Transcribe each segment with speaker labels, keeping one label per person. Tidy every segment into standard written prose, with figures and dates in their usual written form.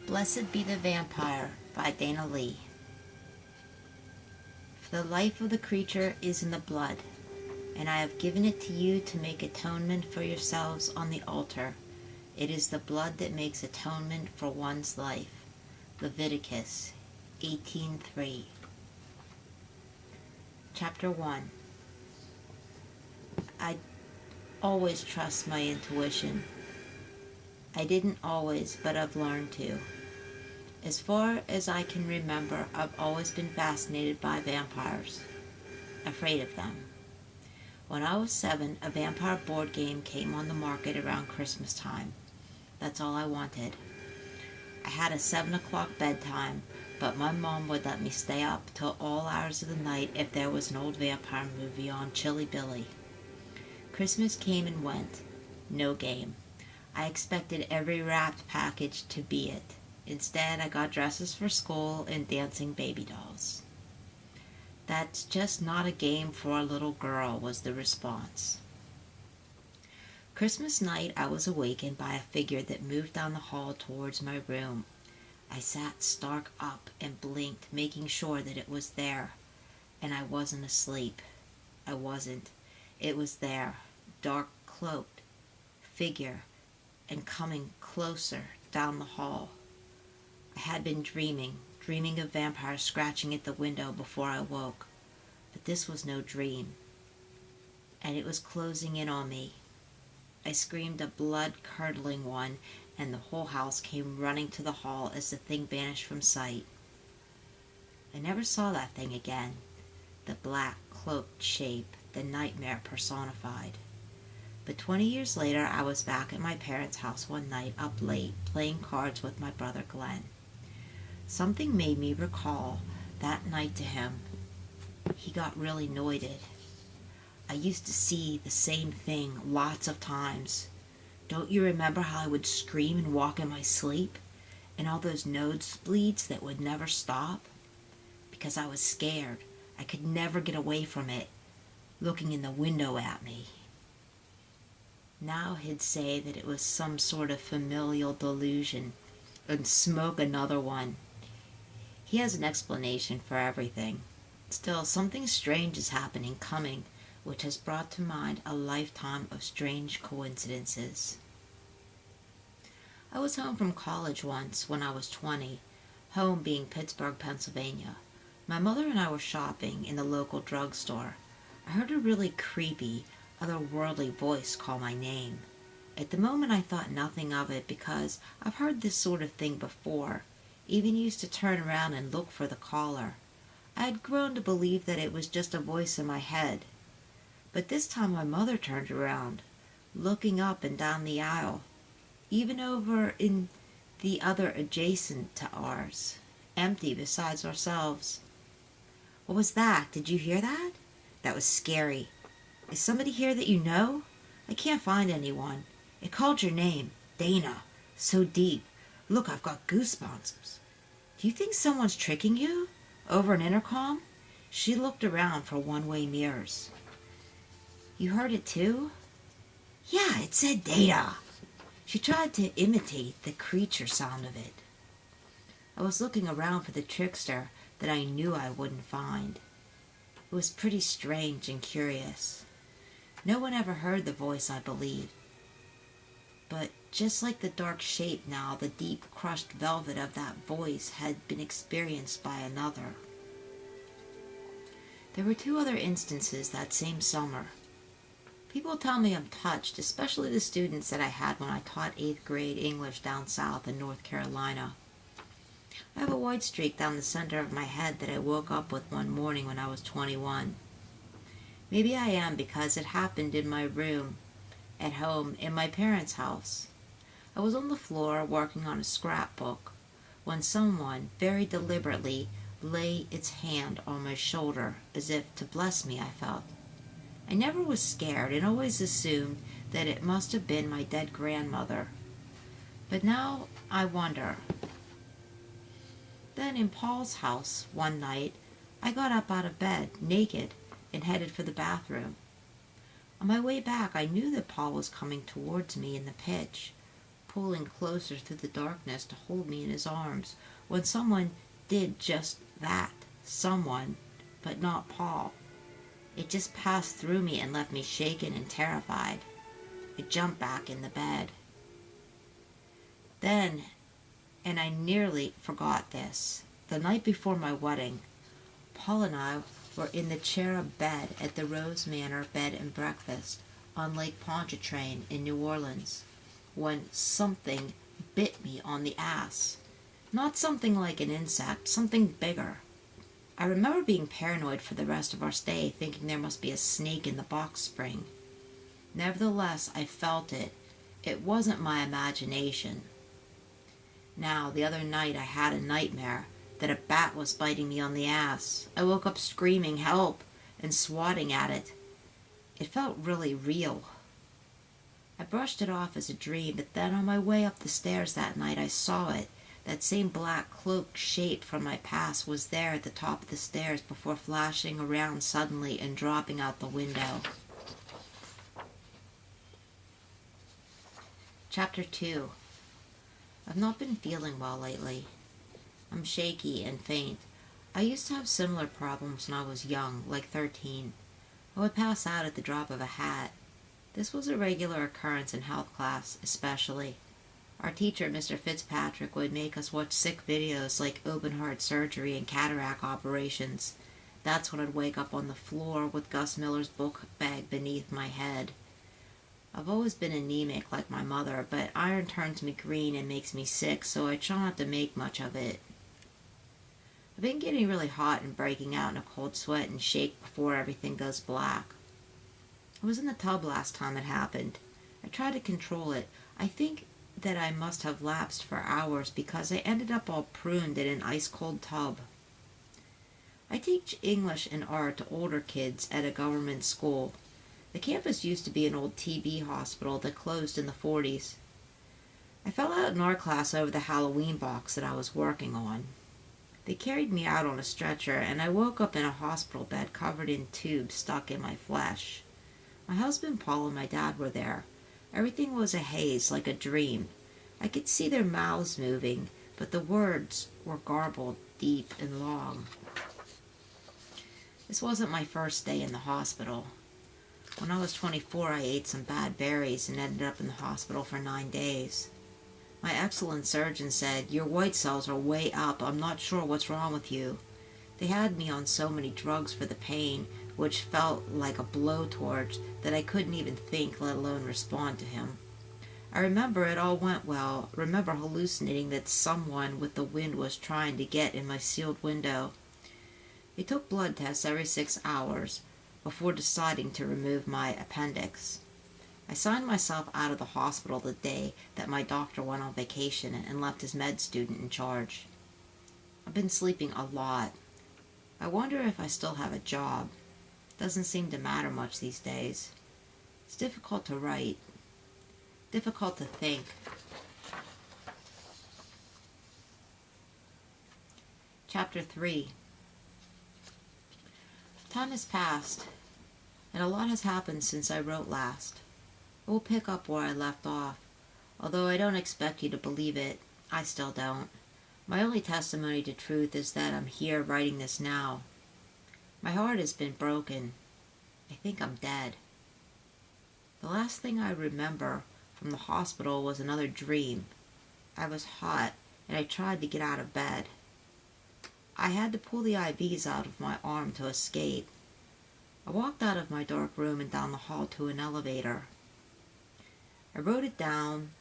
Speaker 1: Blessed Be the Vampire by Dana Lee. For the life of the creature is in the blood, and I have given it to you to make atonement for yourselves on the altar. It is the blood that makes atonement for one's life. Leviticus 18:3. Chapter 1. I always trust my intuition. I didn't always, but I've learned to. As far as I can remember, I've always been fascinated by vampires, afraid of them. When I was 7, a vampire board game came on the market around Christmas time. That's all I wanted. I had a 7 o'clock bedtime, but my mom would let me stay up till all hours of the night if there was an old vampire movie on Chilly Billy. Christmas came and went. No game. I expected every wrapped package to be it. Instead, I got dresses for school and dancing baby dolls. That's just not a game for a little girl, was the response. Christmas night, I was awakened by a figure that moved down the hall towards my room. I sat stark up and blinked, making sure that it was there. And I wasn't asleep. I wasn't. It was there, dark cloaked, figure, and coming closer down the hall. I had been dreaming of vampires scratching at the window before I woke. But this was no dream. And it was closing in on me. I screamed a blood-curdling one, and the whole house came running to the hall as the thing vanished from sight. I never saw that thing again. The black, cloaked shape, the nightmare personified. But 20 years later, I was back at my parents' house one night, up late, playing cards with my brother Glenn. Something made me recall that night to him. He got really noided. I used to see the same thing lots of times. Don't you remember how I would scream and walk in my sleep? And all those nosebleeds that would never stop? Because I was scared. I could never get away from it, looking in the window at me. Now he'd say that it was some sort of familial delusion and smoke another one. He has an explanation for everything. Still, something strange is coming, which has brought to mind a lifetime of strange coincidences. I was home from college once when I was 20, home being Pittsburgh, Pennsylvania. My mother and I were shopping in the local drugstore. I heard a really creepy, otherworldly voice call my name. At the moment I thought nothing of it because I've heard this sort of thing before, even used to turn around and look for the caller. I had grown to believe that it was just a voice in my head. But this time my mother turned around, looking up and down the aisle, even over in the other adjacent to ours, empty besides ourselves. What was that? Did you hear that? That was scary. Is somebody here that you know? I can't find anyone. It called your name, Dana, so deep. Look, I've got goosebumps. Do you think someone's tricking you? Over an intercom? She looked around for one-way mirrors. You heard it too? Yeah, it said Dana. She tried to imitate the creature sound of it. I was looking around for the trickster that I knew I wouldn't find. It was pretty strange and curious. No one ever heard the voice, I believe. But just like the dark shape now, the deep crushed velvet of that voice had been experienced by another. There were 2 other instances that same summer. People tell me I'm touched, especially the students that I had when I taught 8th grade English down south in North Carolina. I have a white streak down the center of my head that I woke up with one morning when I was 21. Maybe I am because it happened in my room, at home, in my parents' house. I was on the floor working on a scrapbook when someone very deliberately laid its hand on my shoulder as if to bless me, I felt. I never was scared and always assumed that it must have been my dead grandmother. But now I wonder. Then in Paul's house one night, I got up out of bed, naked, and headed for the bathroom. On my way back, I knew that Paul was coming towards me in the pitch, pulling closer through the darkness to hold me in his arms, when someone did just that. Someone, but not Paul. It just passed through me and left me shaken and terrified. I jumped back in the bed. Then, and I nearly forgot this, the night before my wedding, Paul and I were in the cherub bed at the Rose Manor Bed and Breakfast on Lake Pontchartrain in New Orleans, when something bit me on the ass. Not something like an insect, something bigger. I remember being paranoid for the rest of our stay, thinking there must be a snake in the box spring. Nevertheless, I felt it. It wasn't my imagination. Now, the other night I had a nightmare that a bat was biting me on the ass. I woke up screaming, "Help!" and swatting at it. It felt really real. I brushed it off as a dream, but then on my way up the stairs that night I saw it. That same black cloaked shape from my past was there at the top of the stairs before flashing around suddenly and dropping out the window. Chapter 2. I've not been feeling well lately. I'm shaky and faint. I used to have similar problems when I was young, like 13. I would pass out at the drop of a hat. This was a regular occurrence in health class, especially. Our teacher, Mr. Fitzpatrick, would make us watch sick videos like open heart surgery and cataract operations. That's when I'd wake up on the floor with Gus Miller's book bag beneath my head. I've always been anemic like my mother, but iron turns me green and makes me sick, so I try not to make much of it. I've been getting really hot and breaking out in a cold sweat and shake before everything goes black. I was in the tub last time it happened. I tried to control it. I think that I must have lapsed for hours because I ended up all pruned in an ice-cold tub. I teach English and art to older kids at a government school. The campus used to be an old TB hospital that closed in the 40s. I fell out in art class over the Halloween box that I was working on. They carried me out on a stretcher, and I woke up in a hospital bed covered in tubes stuck in my flesh. My husband Paul and my dad were there. Everything was a haze, like a dream. I could see their mouths moving, but the words were garbled, deep and long. This wasn't my first day in the hospital. When I was 24, I ate some bad berries and ended up in the hospital for 9 days. My excellent surgeon said, "Your white cells are way up. I'm not sure what's wrong with you." They had me on so many drugs for the pain, which felt like a blowtorch, that I couldn't even think, let alone respond to him. I remember it all went well. Remember hallucinating that someone with the wind was trying to get in my sealed window. They took blood tests every 6 hours before deciding to remove my appendix. I signed myself out of the hospital the day that my doctor went on vacation and left his med student in charge. I've been sleeping a lot. I wonder if I still have a job. Doesn't seem to matter much these days. It's difficult to write. Difficult to think. Chapter 3. Time has passed, and a lot has happened since I wrote last. We'll pick up where I left off. Although I don't expect you to believe it, I still don't. My only testimony to truth is that I'm here writing this now. My heart has been broken. I think I'm dead. The last thing I remember from the hospital was another dream. I was hot, and I tried to get out of bed. I had to pull the IVs out of my arm to escape. I walked out of my dark room and down the hall to an elevator. I wrote it down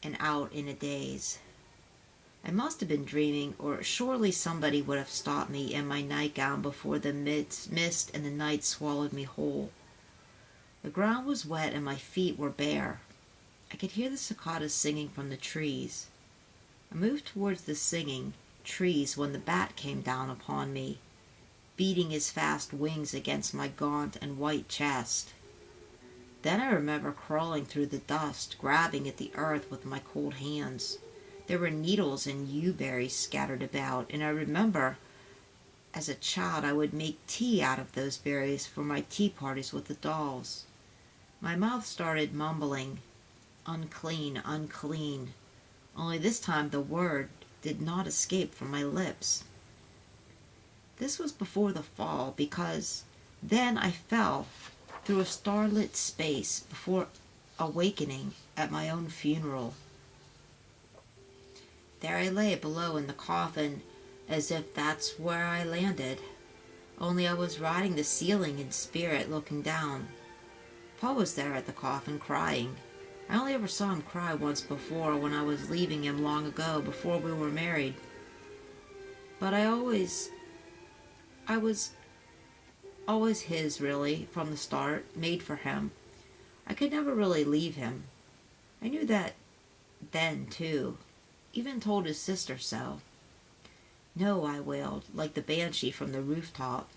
Speaker 1: and out in a daze. I must have been dreaming, or surely somebody would have stopped me in my nightgown before the mist and the night swallowed me whole. The ground was wet and my feet were bare. I could hear the cicadas singing from the trees. I moved towards the singing trees when the bat came down upon me, beating his fast wings against my gaunt and white chest. Then I remember crawling through the dust, grabbing at the earth with my cold hands. There were needles and yew-berries scattered about, and I remember as a child I would make tea out of those berries for my tea parties with the dolls. My mouth started mumbling, Unclean, unclean. Only this time the word did not escape from my lips. This was before the fall, because then I fell through a starlit space before awakening at my own funeral. There I lay below in the coffin, as if that's where I landed, only I was riding the ceiling in spirit looking down. Paul was there at the coffin crying. I only ever saw him cry once before, when I was leaving him long ago, before we were married. But I was always his, really, from the start, made for him. I could never really leave him. I knew that then, too. Even told his sister so. No, I wailed, like the banshee from the rooftop.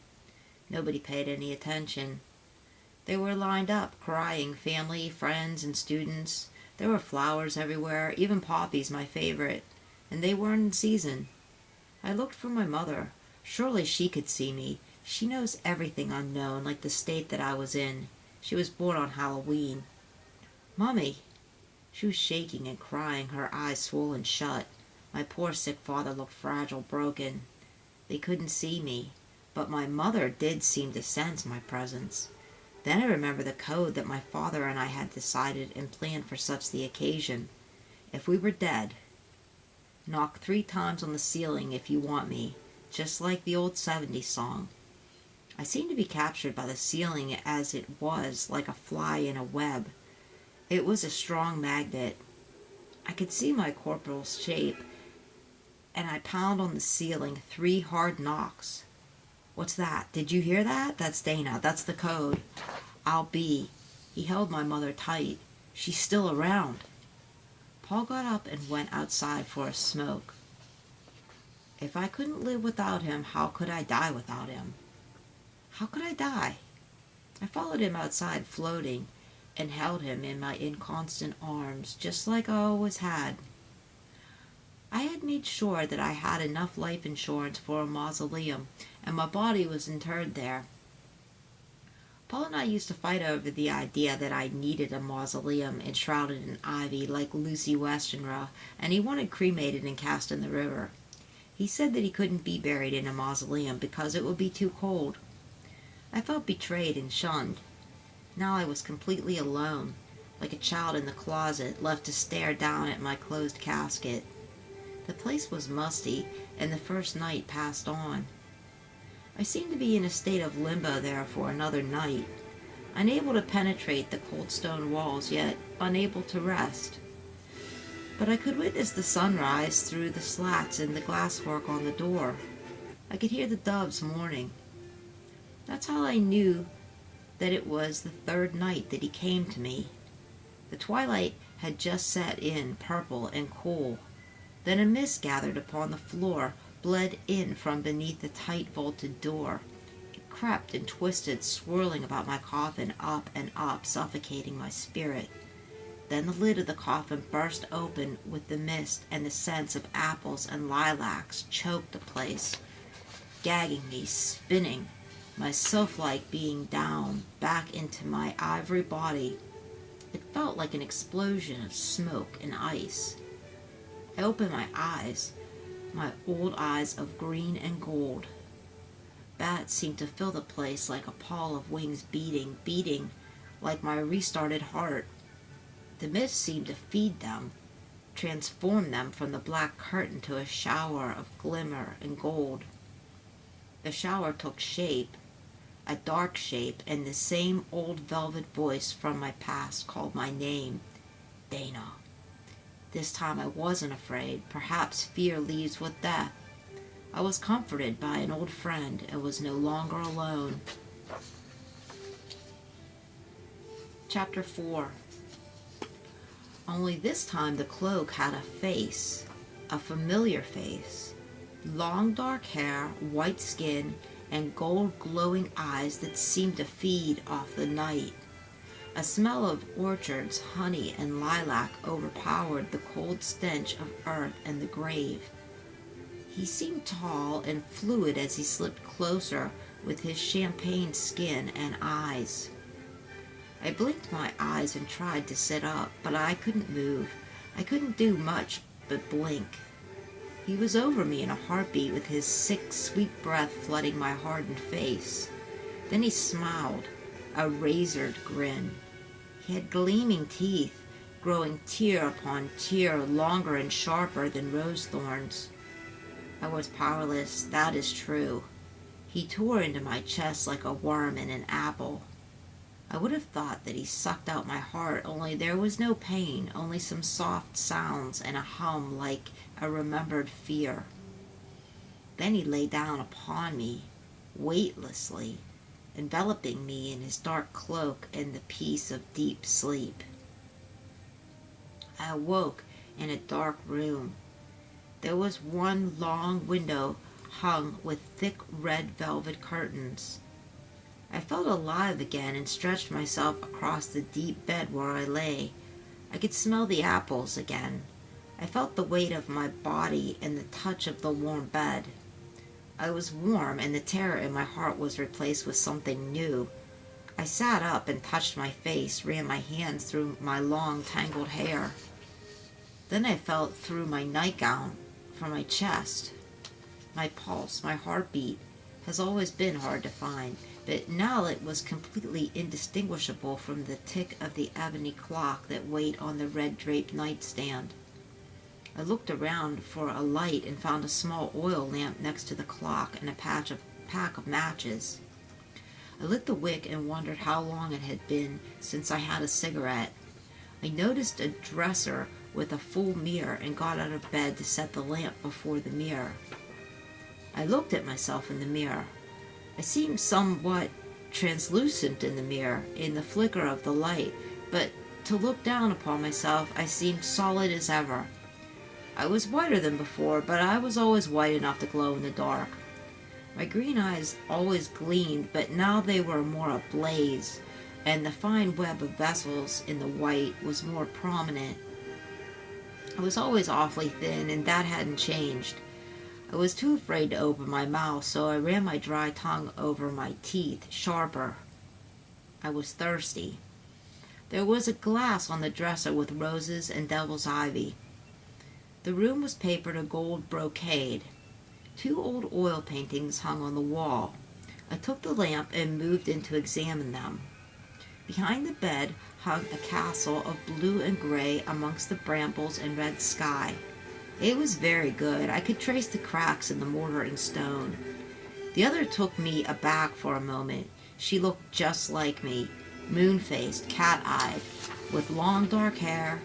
Speaker 1: Nobody paid any attention. They were lined up, crying, family, friends, and students. There were flowers everywhere, even poppies, my favorite, and they weren't in season. I looked for my mother. Surely she could see me. She knows everything unknown, like the state that I was in. She was born on Halloween. Mummy! She was shaking and crying, her eyes swollen shut. My poor sick father looked fragile, broken. They couldn't see me, but my mother did seem to sense my presence. Then I remember the code that my father and I had decided and planned for such the occasion. If we were dead, knock 3 times on the ceiling if you want me, just like the old '70s song. I seemed to be captured by the ceiling as it was, like a fly in a web. It was a strong magnet. I could see my corporal's shape, and I pound on the ceiling 3 hard knocks. What's that? Did you hear that? That's Dana. That's the code. I'll be. He held my mother tight. She's still around. Paul got up and went outside for a smoke. If I couldn't live without him, how could I die without him? How could I die? I followed him outside, floating, and held him in my inconstant arms, just like I always had. I had made sure that I had enough life insurance for a mausoleum, and my body was interred there. Paul and I used to fight over the idea that I needed a mausoleum enshrouded in ivy like Lucy Westenra, and he wanted cremated and cast in the river. He said that he couldn't be buried in a mausoleum because it would be too cold. I felt betrayed and shunned. Now I was completely alone, like a child in the closet, left to stare down at my closed casket. The place was musty, and the first night passed on. I seemed to be in a state of limbo there for another night, unable to penetrate the cold stone walls, yet unable to rest. But I could witness the sunrise through the slats in the glasswork on the door. I could hear the doves mourning. That's how I knew that it was the 3rd night that he came to me. The twilight had just set in, purple and cool. Then a mist gathered upon the floor, bled in from beneath the tight vaulted door. It crept and twisted, swirling about my coffin, up and up, suffocating my spirit. Then the lid of the coffin burst open with the mist, and the scents of apples and lilacs choked the place, gagging me, spinning, my sylph-like being down, back into my ivory body. It felt like an explosion of smoke and ice. I opened my eyes, my old eyes of green and gold. Bats seemed to fill the place like a pall of wings beating like my restarted heart. The mist seemed to feed them, transform them from the black curtain to a shower of glimmer and gold. The shower took shape, a dark shape, and the same old velvet voice from my past called my name, Dana. This time I wasn't afraid. Perhaps fear leaves with death. I was comforted by an old friend and was no longer alone. Chapter 4. Only this time the cloak had a face, a familiar face. Long dark hair, white skin, and gold glowing eyes that seemed to feed off the night. A smell of orchards, honey, and lilac overpowered the cold stench of earth and the grave. He seemed tall and fluid as he slipped closer with his champagne skin and eyes. I blinked my eyes and tried to sit up, but I couldn't move. I couldn't do much but blink. He was over me in a heartbeat with his sick, sweet breath flooding my hardened face. Then he smiled, a razored grin. He had gleaming teeth, growing tier upon tier, longer and sharper than rose thorns. I was powerless, that is true. He tore into my chest like a worm in an apple. I would have thought that he sucked out my heart, only there was no pain, only some soft sounds and a hum like a remembered fear. Then he lay down upon me, weightlessly, enveloping me in his dark cloak and the peace of deep sleep. I awoke in a dark room. There was one long window hung with thick red velvet curtains. I felt alive again and stretched myself across the deep bed where I lay. I could smell the apples again. I felt the weight of my body and the touch of the warm bed. I was warm, and the terror in my heart was replaced with something new. I sat up and touched my face, ran my hands through my long, tangled hair. Then I felt through my nightgown, from my chest. My pulse, my heartbeat, has always been hard to find, but now it was completely indistinguishable from the tick of the ebony clock that weighed on the red-draped nightstand. I looked around for a light and found a small oil lamp next to the clock and a pack of matches. I lit the wick and wondered how long it had been since I had a cigarette. I noticed a dresser with a full mirror and got out of bed to set the lamp before the mirror. I looked at myself in the mirror. I seemed somewhat translucent in the mirror, in the flicker of the light, but to look down upon myself I seemed solid as ever. I was whiter than before, but I was always white enough to glow in the dark. My green eyes always gleamed, but now they were more ablaze, and the fine web of vessels in the white was more prominent. I was always awfully thin, and that hadn't changed. I was too afraid to open my mouth, so I ran my dry tongue over my teeth, sharper. I was thirsty. There was a glass on the dresser with roses and devil's ivy. The room was papered a gold brocade. 2 old oil paintings hung on the wall. I took the lamp and moved in to examine them. Behind the bed hung a castle of blue and gray amongst the brambles and red sky. It was very good. I could trace the cracks in the mortar and stone. The other took me aback for a moment. She looked just like me, moon-faced, cat-eyed, with long dark hair.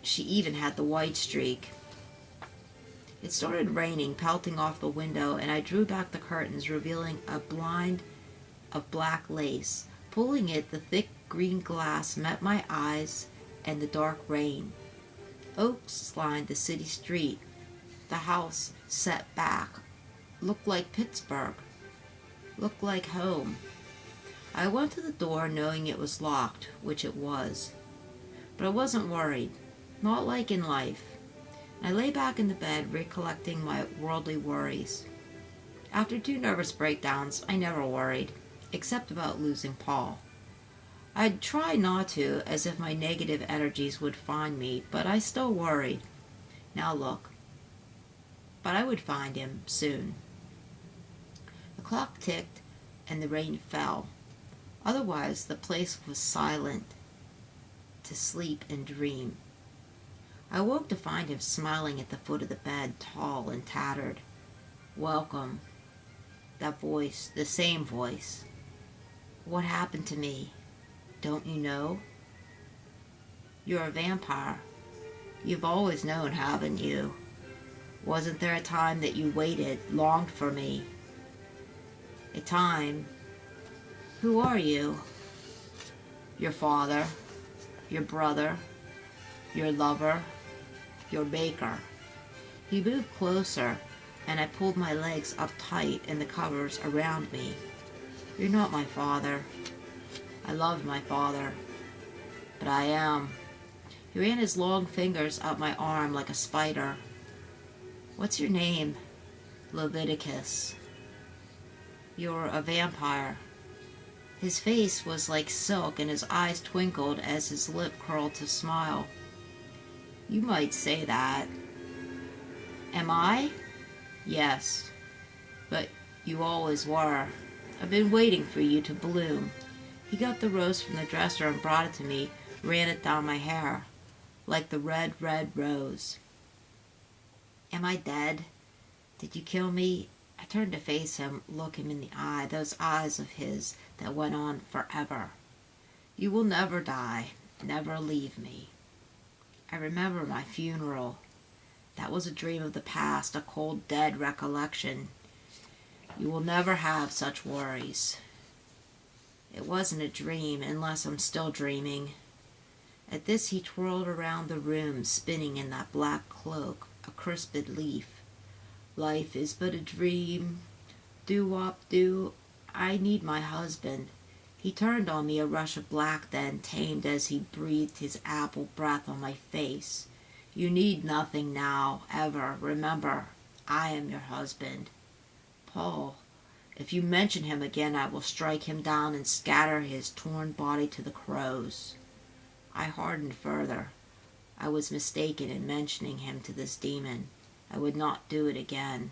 Speaker 1: She even had the white streak. It started raining, pelting off the window, and I drew back the curtains, revealing a blind of black lace. Pulling it, the thick green glass met my eyes and the dark rain. Oaks lined the city street. The house set back. Looked like Pittsburgh. Looked like home. I went to the door knowing it was locked, which it was. But I wasn't worried. Not like in life. I lay back in the bed, recollecting my worldly worries. After 2 nervous breakdowns, I never worried, except about losing Paul. I'd try not to, as if my negative energies would find me, but I still worried. Now look. But I would find him soon. The clock ticked and the rain fell. Otherwise, the place was silent, to sleep and dream. I woke to find him smiling at the foot of the bed, tall and tattered. Welcome. That voice, the same voice. What happened to me? Don't you know? You're a vampire. You've always known, haven't you? Wasn't there a time that you waited, longed for me? A time. Who are you? Your father, your brother, your lover, your maker. He moved closer, and I pulled my legs up tight in the covers around me. You're not my father. I loved my father, but I am. He ran his long fingers up my arm like a spider. What's your name? Leviticus. You're a vampire. His face was like silk and his eyes twinkled as his lip curled to smile. You might say that. Am I? Yes, but you always were. I've been waiting for you to bloom. He got the rose from the dresser and brought it to me, ran it down my hair, like the red, red rose. Am I dead? Did you kill me? I turned to face him, look him in the eye, those eyes of his that went on forever. You will never die, never leave me. I remember my funeral. That was a dream of the past, a cold, dead recollection. You will never have such worries. It wasn't a dream, unless I'm still dreaming. At this he twirled around the room, spinning in that black cloak, a crisped leaf. Life is but a dream. Do-wop-do. I need my husband. He turned on me, a rush of black then, tamed as he breathed his apple breath on my face. You need nothing now, ever. Remember, I am your husband. Paul, if you mention him again, I will strike him down and scatter his torn body to the crows. I hardened further. I was mistaken in mentioning him to this demon. I would not do it again.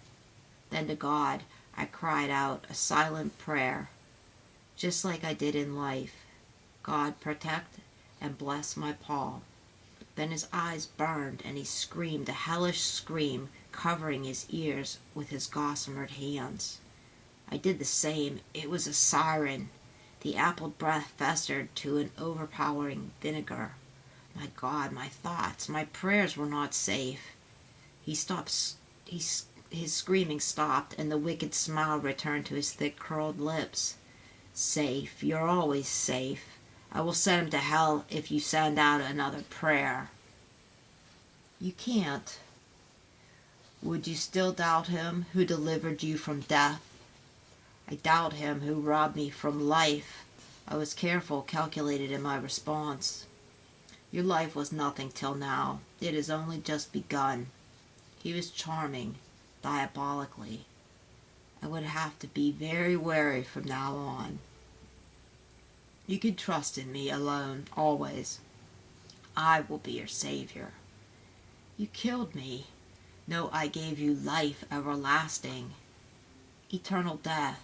Speaker 1: Then to God, I cried out a silent prayer, just like I did in life. God, protect and bless my Paul. Then his eyes burned and he screamed a hellish scream, covering his ears with his gossamered hands. I did the same. It was a siren. The apple breath festered to an overpowering vinegar. My God, my thoughts, my prayers were not safe. He stopped. His screaming stopped, and the wicked smile returned to his thick curled lips. Safe. You're always safe. I will send him to hell if you send out another prayer. You can't. Would you still doubt him who delivered you from death? I doubt him who robbed me from life. I was careful, calculated in my response. Your life was nothing till now. It has only just begun. He was charming, diabolically. I would have to be very wary from now on. You can trust in me alone, always. I will be your savior. You killed me. No, I gave you life everlasting. Eternal death.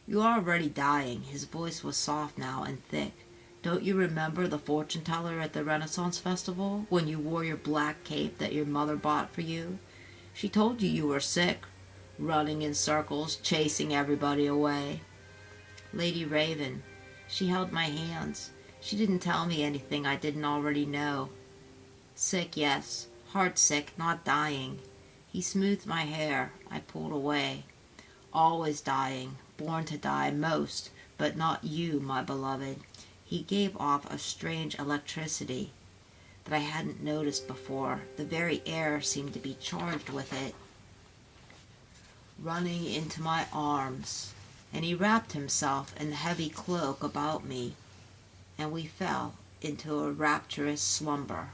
Speaker 1: You are already dying. His voice was soft now and thick. Don't you remember the fortune teller at the Renaissance Festival when you wore your black cape that your mother bought for you? She told you were sick, running in circles, chasing everybody away. Lady Raven, she held my hands. She didn't tell me anything I didn't already know. Sick, yes. Heart sick, not dying. He smoothed my hair. I pulled away. Always dying, born to die most, but not you, my beloved. He gave off a strange electricity that I hadn't noticed before. The very air seemed to be charged with it. Running into my arms, and he wrapped himself in the heavy cloak about me, and we fell into a rapturous slumber.